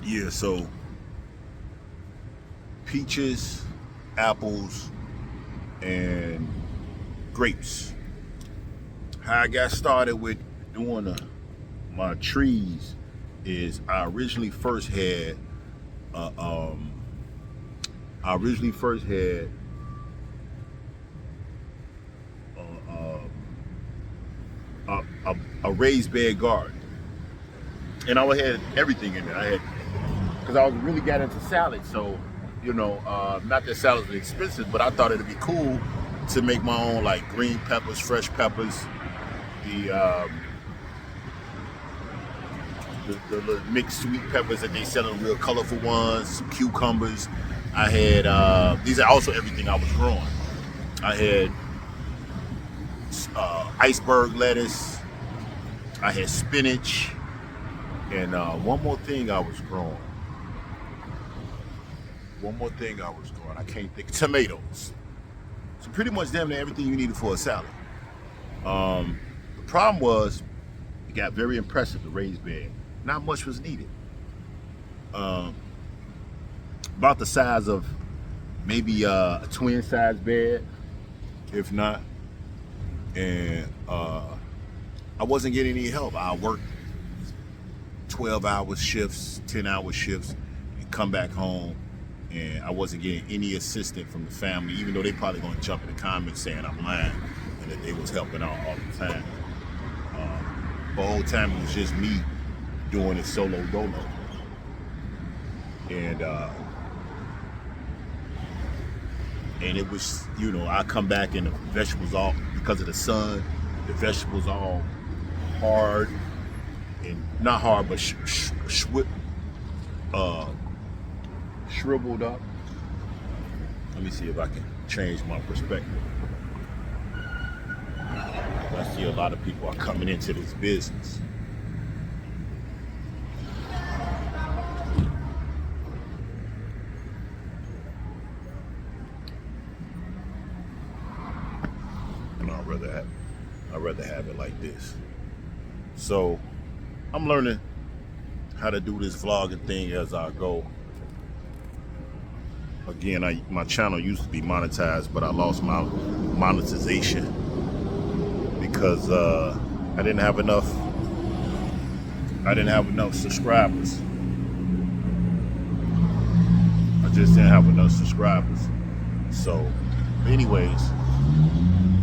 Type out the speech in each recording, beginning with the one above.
Yeah, so peaches, apples, and grapes. How I got started with doing my trees is uh, um, I originally first had uh, a raised bed garden, and I had everything in it. I had because I was really got into salad, so not that salads are expensive, but I thought it'd be cool to make my own like green peppers, fresh peppers, the the little mixed sweet peppers that they sell in real colorful ones, some cucumbers. I had these are also everything I was growing. I had iceberg lettuce. I had spinach, and one more thing I was growing. One more thing I was growing. I can't think. Tomatoes. So pretty much damn near everything you needed for a salad. The problem was it got very impressive. The raised bed. Not much was needed. Um, about the size of maybe a twin size bed, if not. And I wasn't getting any help. I worked 12-hour shifts, 10-hour shifts, and come back home. And I wasn't getting any assistance from the family, even though they probably gonna jump in the comments saying I'm lying and that they was helping out all the time. The whole time it was just me doing it solo dolo. And and it was, I come back and the vegetables all, because of the sun, the vegetables all hard and not hard, but uh, shriveled up. Let me see if I can change my perspective. I see a lot of people are coming into this business. And I'd rather have it like this. So I'm learning how to do this vlogging thing as I go. Again, my channel used to be monetized, but I lost my monetization because I didn't have enough. I didn't have enough subscribers. I just didn't have enough subscribers. So, anyways,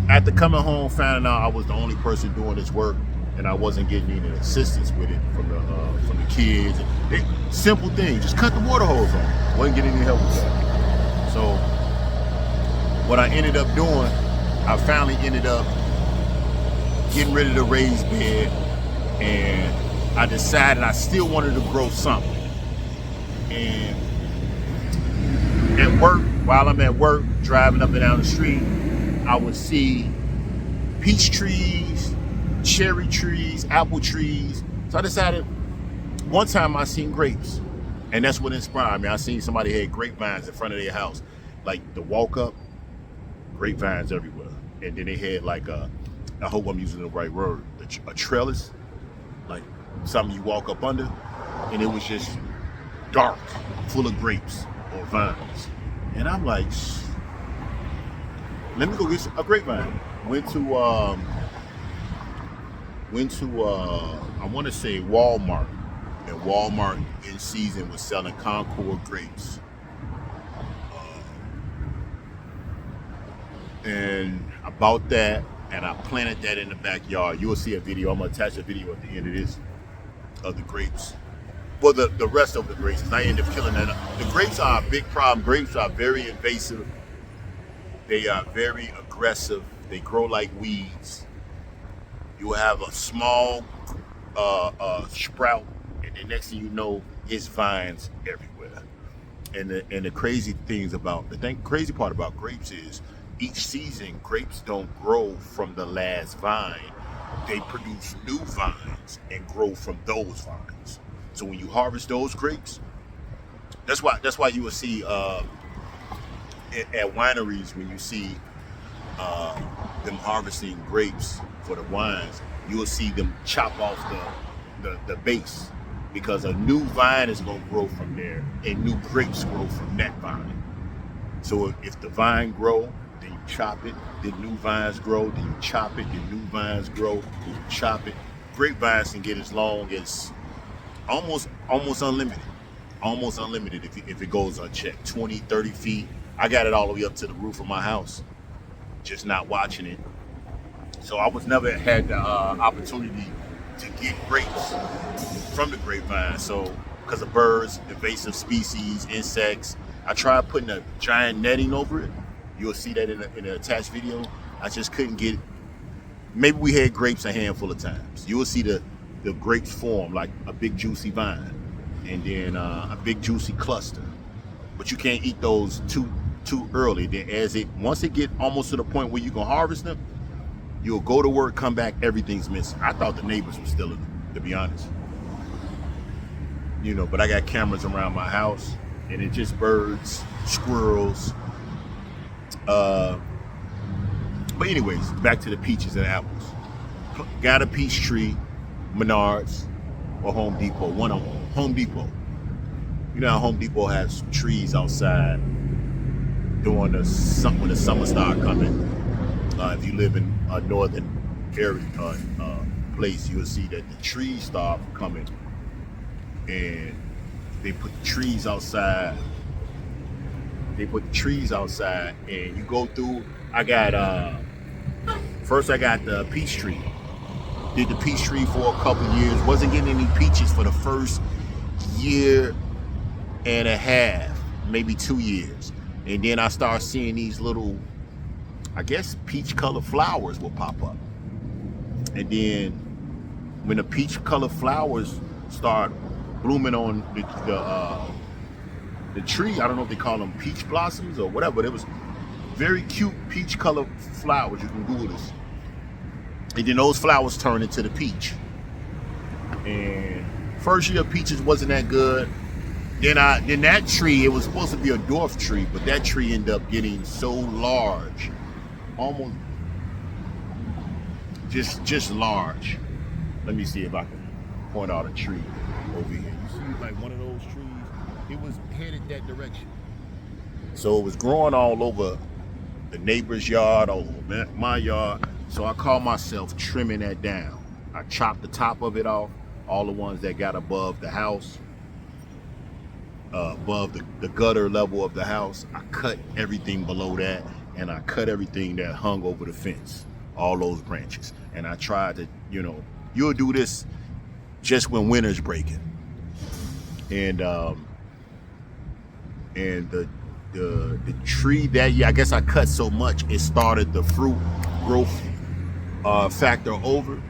after coming home, finding out I was the only person doing this work, and I wasn't getting any assistance with it from the kids. Simple things, just cut the water hose on. Wasn't getting any help with that. So, what I ended up doing, I finally ended up getting rid of the raised bed, and I decided I still wanted to grow something. And at work, while I'm at work, driving up and down the street, I would see peach trees, cherry trees, apple trees. So I decided, one time I seen grapes, and that's what inspired me. I seen somebody had grapevines in front of their house, like the walk up, grapevines everywhere. And then they had like I hope I'm using the right word, a trellis, like something you walk up under, and it was just dark, full of grapes or vines. And I'm like, let me go get a grapevine. Went to I want to say Walmart, and Walmart in season was selling Concord grapes. And I bought that, and I planted that in the backyard. You will see a video. I'm gonna attach a video at the end of this of the grapes. Well, the rest of the grapes, because I ended up killing that. The grapes are a big problem. Grapes are very invasive. They are very aggressive. They grow like weeds. You will have a small sprout, and the next thing you know, it's vines everywhere. And the crazy crazy part about grapes is each season grapes don't grow from the last vine. They produce new vines and grow from those vines. So when you harvest those grapes, that's why you will see at wineries, when you see them harvesting grapes for the wines, you will see them chop off the base because a new vine is going to grow from there, and new grapes grow from that vine. So if the vine grow, then you chop it, then new vines grow, then you chop it, then new vines grow, then you chop it. Grapevines can get as long as almost unlimited. Almost unlimited if it goes unchecked. 20, 30 feet. I got it all the way up to the roof of my house, just not watching it. So I was never had the opportunity to get grapes from the grapevine. So because of birds, invasive species, insects, I tried putting a giant netting over it. You'll see that in an attached video. I just couldn't get it. Maybe we had grapes a handful of times. You will see the grapes form like a big juicy vine, and then a big juicy cluster. But you can't eat those too early. Then once it get almost to the point where you can harvest them, you'll go to work, come back, everything's missing. I thought the neighbors were stealing them, to be honest. But I got cameras around my house, and it's just birds, squirrels. But anyways, back to the peaches and apples. Got a peach tree, Menards or Home Depot. One of them, Home Depot. You know how Home Depot has trees outside during when the summer start coming. If you live in a northern area place, you'll see that the trees start coming, and they put the trees outside. And you go through. First I got the peach tree. Did the peach tree for a couple years. Wasn't getting any peaches for the first year and a half, maybe 2 years. And then I started seeing these little, I guess, peach colored flowers will pop up. And then when the peach colored flowers start blooming on the tree, I don't know if they call them peach blossoms or whatever, but it was very cute peach colored flowers. You can Google this. And then those flowers turn into the peach. And first year peaches wasn't that good. Then that tree, it was supposed to be a dwarf tree, but that tree ended up getting so large, almost just large. Let me see if I can point out a tree over here. You see like one of those trees? It was headed that direction. So it was growing all over the neighbor's yard, all over my yard. So I called myself trimming that down. I chopped the top of it off, all the ones that got above the house, above the gutter level of the house. I cut everything below that, and I cut everything that hung over the fence, all those branches. And I tried to, you'll do this just when winter's breaking. And the tree that year, I guess I cut so much, it started the fruit growth factor over,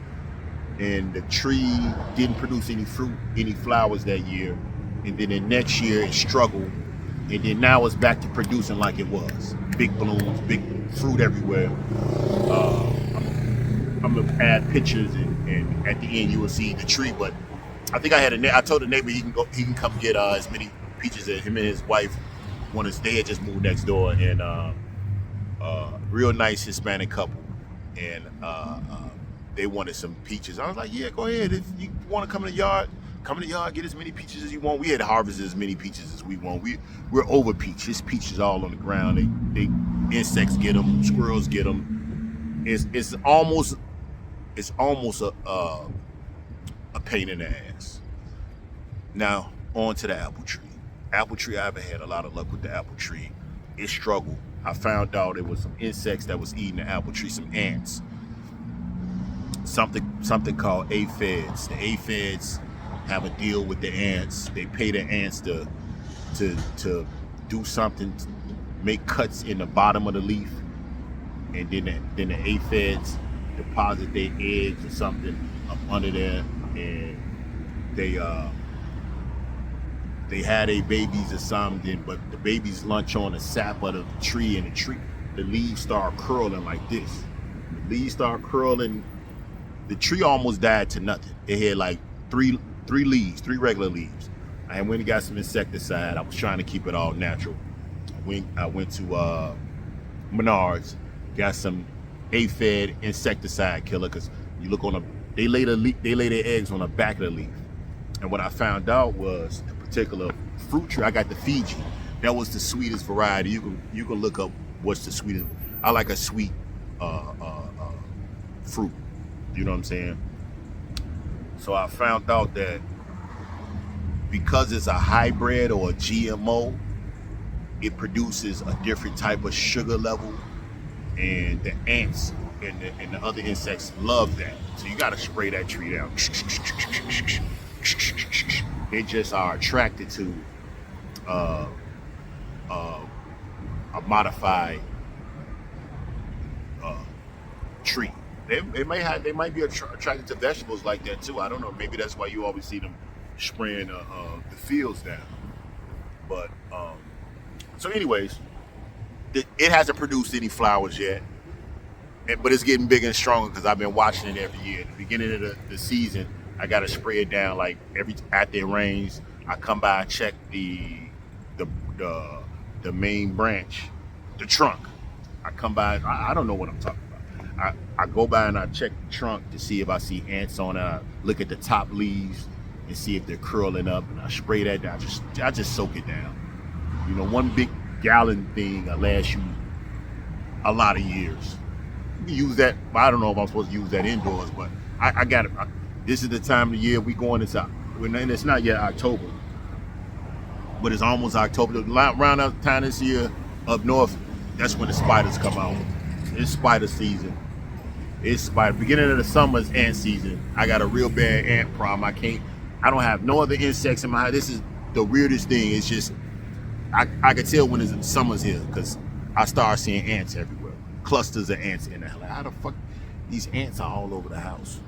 and the tree didn't produce any fruit, any flowers that year. And then the next year it struggled, and then now it's back to producing like it was. Big blooms, big fruit everywhere. I'm gonna add pictures, and at the end you will see the tree. But I think I told the neighbor he can come get as many peaches as him and his wife wanted. They had just moved next door, and real nice Hispanic couple, and they wanted some peaches. I was like, yeah, go ahead. If you want to come in the yard, get as many peaches as you want. We had harvested as many peaches as we want. We're over peach. This peach is all on the ground. They insects get them, squirrels get them. It's almost a pain in the ass. Now on to the apple tree. Apple tree, I haven't had a lot of luck with the apple tree. It struggled. I found out it was some insects that was eating the apple tree, some ants. Something called aphids. The aphids have a deal with the ants. They pay the ants to do something, make cuts in the bottom of the leaf, and then the aphids deposit their eggs or something up under there, and they had their babies or something, but the babies lunch on the sap of the tree, and the leaves start curling like this. The leaves start curling. The tree almost died to nothing. It had like three regular leaves. I went and got some insecticide. I was trying to keep it all natural. I went to Menards, got some aphid insecticide killer, because you look on they lay their eggs on the back of the leaf. And what I found out was a particular fruit tree. I got the Fiji. That was the sweetest variety. You can look up what's the sweetest. I like a sweet fruit. You know what I'm saying? So I found out that because it's a hybrid or a GMO, it produces a different type of sugar level, and the ants and the other insects love that. So you got to spray that tree down. They just are attracted to a modified tree. They might be attracted to vegetables like that too. I don't know. Maybe that's why you always see them spraying the fields down. But so, anyways, it hasn't produced any flowers yet, but it's getting bigger and stronger because I've been watching it every year. At the beginning of the season, I gotta spray it down like after it rains. I come by and check the main branch, the trunk. I come by. I don't know what I'm talking about. I go by and I check the trunk to see if I see ants on it. I look at the top leaves and see if they're curling up, and I spray that down. I just soak it down. You know, one big gallon thing will last you a lot of years. You can use that. I don't know if I'm supposed to use that indoors, but I got it. This is the time of the year we going inside. And it's not yet October, but it's almost October. Around that time this year up north, that's when the spiders come out. It's spider season. It's spider. Beginning of the summer is ant season. I got a real bad ant problem. I don't have no other insects in my house. This is the weirdest thing. It's just, I can tell when summer's here because I start seeing ants everywhere. Clusters of ants in there. Like, how the fuck? These ants are all over the house.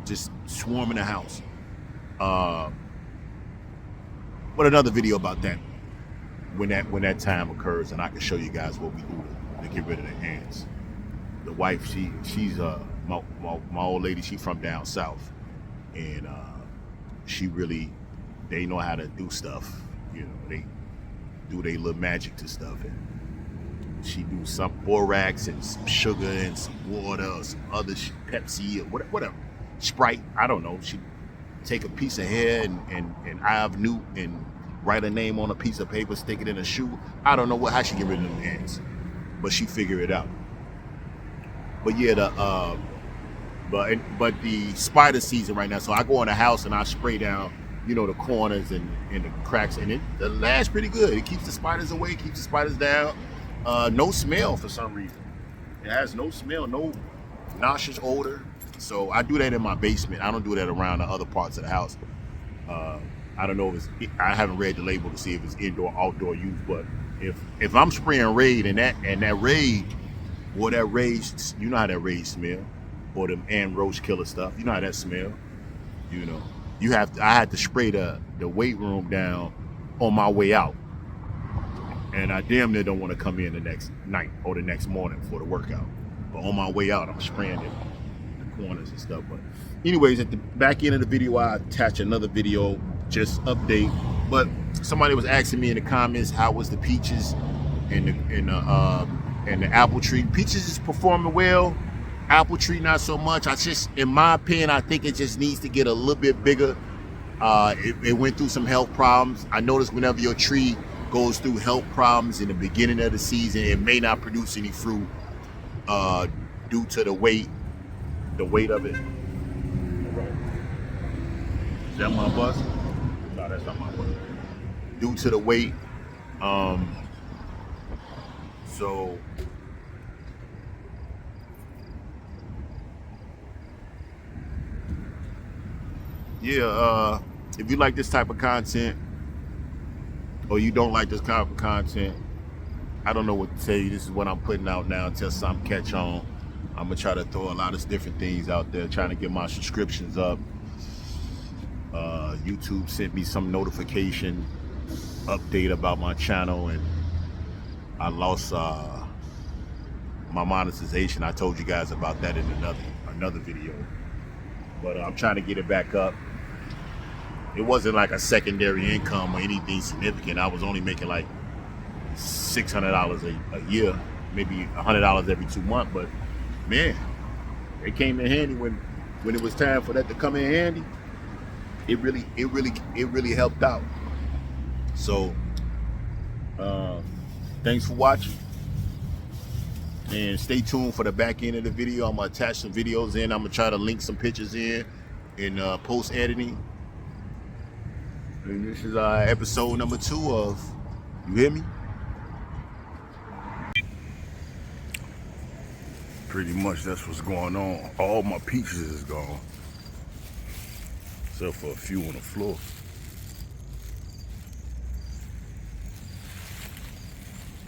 Just swarming the house. But another video about that when that time occurs, and I can show you guys what we do to get rid of the ants. The wife, she's my old lady. She from down south, and they know how to do stuff. You know, they do their little magic to stuff, and she do some borax and some sugar and some water or some other Pepsi or whatever, Sprite. I don't know. She take a piece of hair and I've Newt and write a name on a piece of paper, stick it in a shoe. I don't know how she get rid of them ants, but she figure it out. But yeah, but the spider season right now. So I go in the house and I spray down, you know, the corners and the cracks, and it lasts pretty good. It keeps the spiders away, keeps the spiders down. No smell for some reason. It has no smell, no nauseous odor. So I do that in my basement. I don't do that around the other parts of the house. I don't know I haven't read the label to see if it's indoor or outdoor use, but if I'm spraying Raid and that Raid, or that Raid, you know how that Raid smell, or them ant roach killer stuff, you know how that smell. You know, I had to spray the weight room down on my way out, and I damn near don't want to come in the next night or the next morning for the workout. But on my way out, I'm spraying it. Corners and stuff. But anyways, at the back end of the video, I attach another video, just update. But somebody was asking me in the comments, how was the peaches and the apple tree? Peaches is performing well. Apple tree not so much. In my opinion, I think it just needs to get a little bit bigger. It went through some health problems. I noticed whenever your tree goes through health problems in the beginning of the season, it may not produce any fruit due to the weight of it. Is that my bus? No, that's not my bus. Due to the weight. So yeah, if you like this type of content or you don't like this type of content, I don't know what to tell you. This is what I'm putting out now until something catch on. I'm gonna try to throw a lot of different things out there, trying to get my subscriptions up. YouTube sent me some notification update about my channel, and I lost my monetization. I told you guys about that in another video, but I'm trying to get it back up. It wasn't like a secondary income or anything significant. I was only making like $600 a year, maybe $100 every 2 months, but man, it came in handy when it was time for that to come in handy. it really helped out. So thanks for watching, and stay tuned for the back end of the video. I'm gonna attach some videos in. I'm gonna try to link some pictures in post editing. And this is episode number 2 of You Hear Me? Pretty much that's what's going on. All my peaches is gone, except for a few on the floor.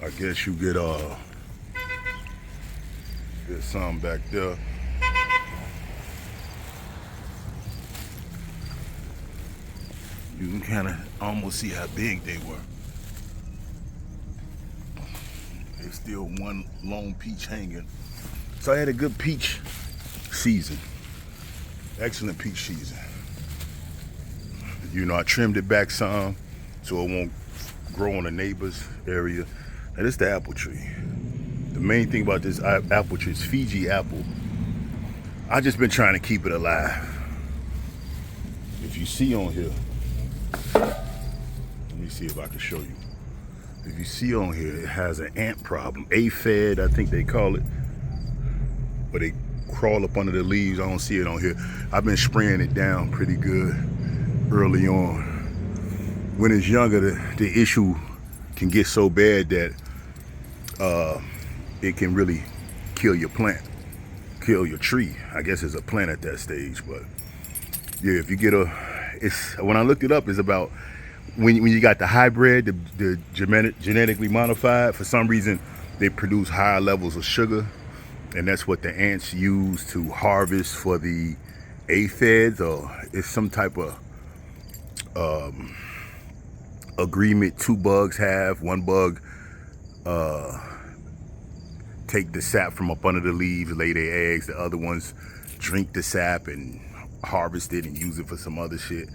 I guess you get some back there. You can kind of almost see how big they were. There's still one long peach hanging. So I had a good peach season. Excellent peach season. You know, I trimmed it back some so it won't grow on the neighbor's area. Now this is the apple tree. The main thing about this apple tree is Fiji apple. I just been trying to keep it alive. If you see on here, let me see if I can show you. If you see on here, it has an ant problem. Aphid, I think they call it. But they crawl up under the leaves. I don't see it on here. I've been spraying it down pretty good early on. When it's younger, the issue can get so bad that it can really kill your plant, kill your tree. I guess it's a plant at that stage, but yeah, if you get when I looked it up, it's about when you got the hybrid, the genetically modified. For some reason, they produce higher levels of sugar, and that's what the ants use to harvest for the aphids, or it's some type of agreement 2 bugs have. One bug take the sap from up under the leaves, lay their eggs. The other ones drink the sap and harvest it and use it for some other shit,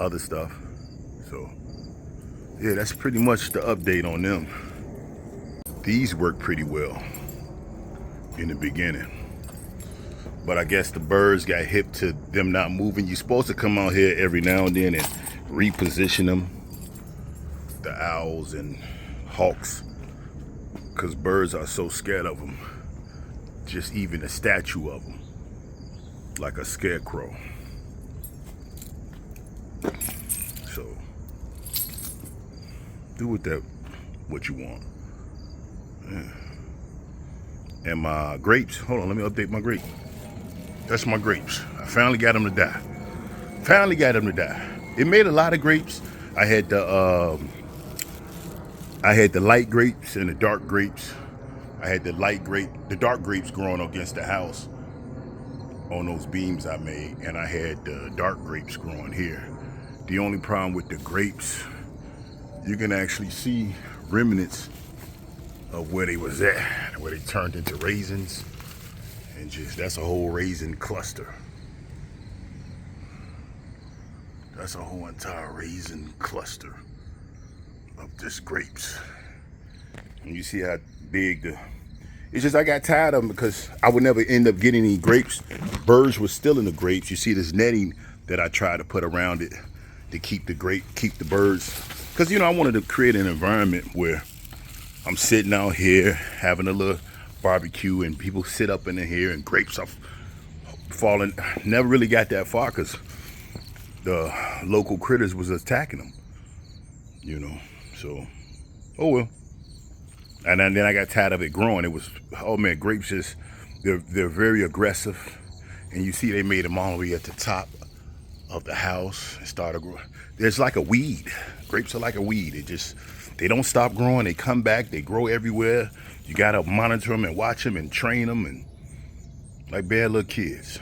other stuff. So yeah, that's pretty much the update on them. These work pretty well in the beginning, but I guess the birds got hip to them not moving. You're supposed to come out here every now and then and reposition them, the owls and hawks, because birds are so scared of them. Just even a statue of them, like a scarecrow. So do with that what you want. Yeah. And my grapes, hold on, let me update my grape. That's my grapes. I finally got them to die. It made a lot of grapes. I had the light grapes and the dark grapes. I had the dark grapes growing against the house on those beams I made, and I had the dark grapes growing here. The only problem with the grapes, you can actually see remnants of where they was at, where they turned into raisins, and just, that's a whole raisin cluster. That's a whole entire raisin cluster of just grapes. And you see how big it's just, I got tired of them because I would never end up getting any grapes. Birds were still in the grapes. You see this netting that I tried to put around it to keep the birds. Because, you know, I wanted to create an environment where I'm sitting out here having a little barbecue and people sit up in here and grapes are falling. Never really got that far because the local critters was attacking them, you know. So, oh well. And then I got tired of it growing. It was, oh man, grapes just, they're very aggressive. And you see they made them all the way at the top of the house and started growing. There's like a weed. Grapes are like a weed. They don't stop growing. They come back. They grow everywhere. You gotta monitor them and watch them and train them, and like bad little kids.